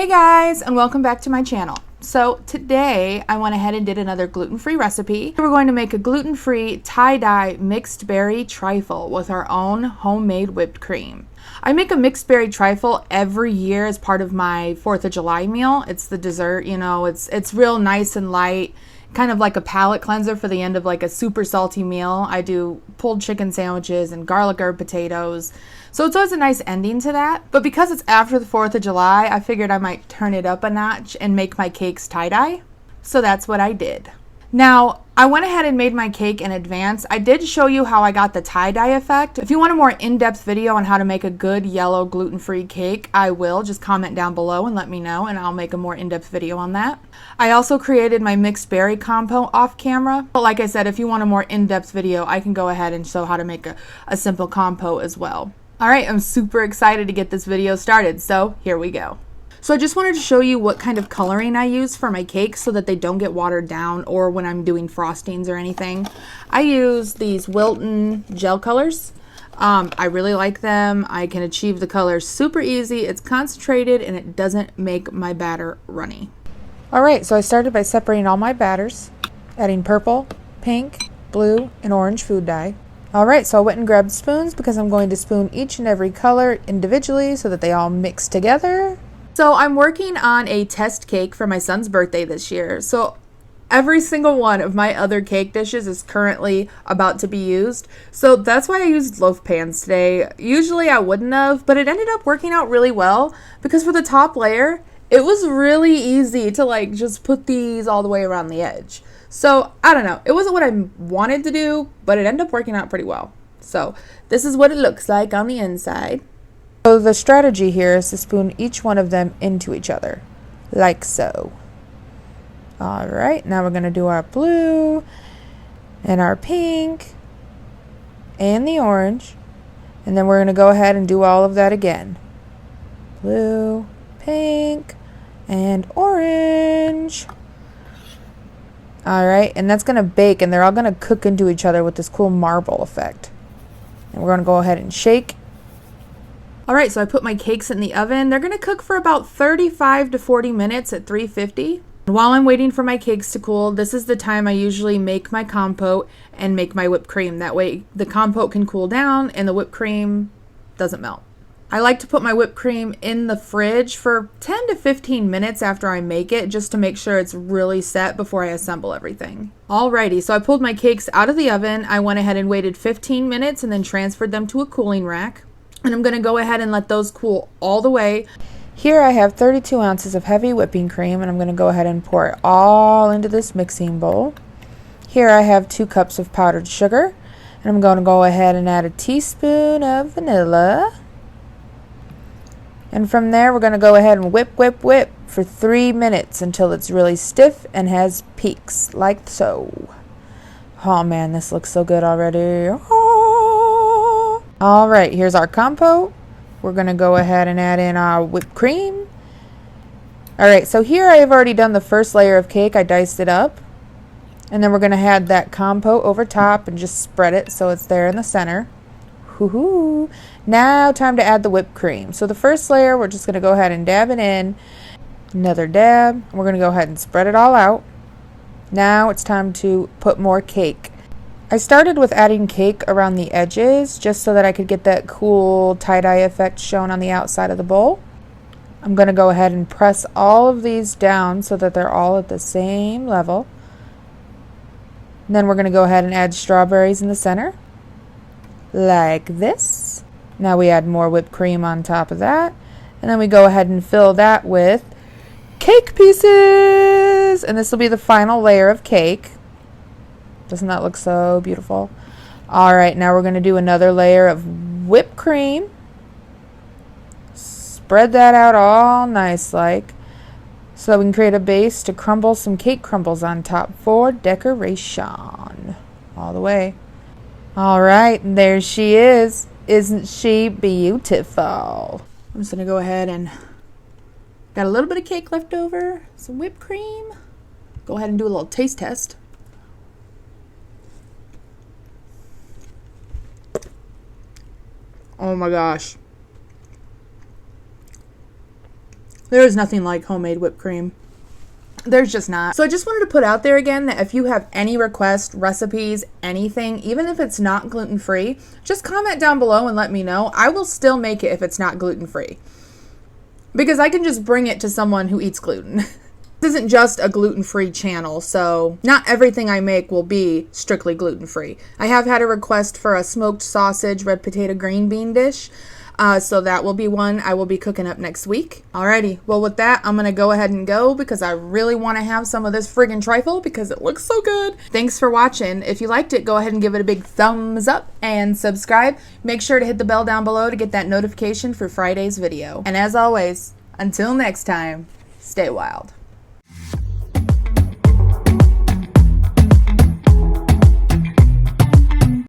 Hey guys, and welcome back to my channel. So today I went ahead and did another gluten-free recipe. We're going to make a gluten-free tie-dye mixed berry trifle with our own homemade whipped cream. I make a mixed berry trifle every year as part of my 4th of July meal. It's the dessert, you know, it's real nice and light, kind of like a palate cleanser for the end of like a super salty meal. I do pulled chicken sandwiches and garlic herb potatoes. So it's always a nice ending to that. But because it's after the 4th of July, I figured I might turn it up a notch and make my cakes tie-dye. So that's what I did. Now, I went ahead and made my cake in advance. I did show you how I got the tie-dye effect. If you want a more in-depth video on how to make a good yellow gluten-free cake, I will. Just comment down below and let me know, and I'll make a more in-depth video on that. I also created my mixed berry compote off camera. But like I said, if you want a more in-depth video, I can go ahead and show how to make a simple compote as well. All right, I'm super excited to get this video started, so here we go. So I just wanted to show you what kind of coloring I use for my cakes so that they don't get watered down or when I'm doing frostings or anything. I use these Wilton gel colors. I really like them. I can achieve the colors super easy. It's concentrated and it doesn't make my batter runny. All right, so I started by separating all my batters, adding purple, pink, blue, and orange food dye. All right, so I went and grabbed spoons because I'm going to spoon each and every color individually so that they all mix together. So I'm working on a test cake for my son's birthday this year. So every single one of my other cake dishes is currently about to be used. So that's why I used loaf pans today. Usually I wouldn't have, but it ended up working out really well because for the top layer, it was really easy to like just put these all the way around the edge. So I don't know, it wasn't what I wanted to do, but it ended up working out pretty well. So this is what it looks like on the inside. So the strategy here is to spoon each one of them into each other, like so. All right, now we're gonna do our blue and our pink and the orange. And then we're gonna go ahead and do all of that again. Blue, pink, and orange. All right, and that's gonna bake and they're all gonna cook into each other with this cool marble effect. And we're gonna go ahead and shake. All right, so I put my cakes in the oven. They're gonna cook for about 35 to 40 minutes at 350. While I'm waiting for my cakes to cool, this is the time I usually make my compote and make my whipped cream. That way the compote can cool down and the whipped cream doesn't melt. I like to put my whipped cream in the fridge for 10 to 15 minutes after I make it, just to make sure it's really set before I assemble everything. Alrighty, so I pulled my cakes out of the oven. I went ahead and waited 15 minutes and then transferred them to a cooling rack. And I'm gonna go ahead and let those cool all the way. Here I have 32 ounces of heavy whipping cream and I'm gonna go ahead and pour it all into this mixing bowl. Here I have 2 cups of powdered sugar and I'm gonna go ahead and add a teaspoon of vanilla. And from there, we're going to go ahead and whip, whip, whip for 3 minutes until it's really stiff and has peaks, like so. Oh man, this looks so good already. Oh. All right, here's our compote. We're going to go ahead and add in our whipped cream. All right, so here I have already done the first layer of cake. I diced it up. And then we're going to add that compote over top and just spread it so it's there in the center. Woohoo! Now time to add the whipped cream. So the first layer, we're just going to go ahead and dab it in. Another dab. We're going to go ahead and spread it all out. Now it's time to put more cake. I started with adding cake around the edges just so that I could get that cool tie-dye effect shown on the outside of the bowl. I'm going to go ahead and press all of these down so that they're all at the same level. And then we're going to go ahead and add strawberries in the center, like this. Now we add more whipped cream on top of that. And then we go ahead and fill that with cake pieces. And this will be the final layer of cake. Doesn't that look so beautiful? All right, now we're going to do another layer of whipped cream. Spread that out all nice like, so that we can create a base to crumble some cake crumbles on top for decoration. All the way. All right, there she is. Isn't she beautiful? I'm just gonna go ahead and got a little bit of cake left over, some whipped cream. Go ahead and do a little taste test. Oh my gosh. There is nothing like homemade whipped cream. There's just not. So I just wanted to put out there again that if you have any requests, recipes, anything, even if it's not gluten-free, just comment down below and let me know. I will still make it if it's not gluten-free, because I can just bring it to someone who eats gluten. This isn't just a gluten-free channel, so not everything I make will be strictly gluten-free. I have had a request for a smoked sausage, red potato, green bean dish. So that will be one I will be cooking up next week. Alrighty, well with that, I'm gonna go ahead and go because I really want to have some of this friggin' trifle because it looks so good. Thanks for watching. If you liked it, go ahead and give it a big thumbs up and subscribe. Make sure to hit the bell down below to get that notification for Friday's video. And as always, until next time, stay wild.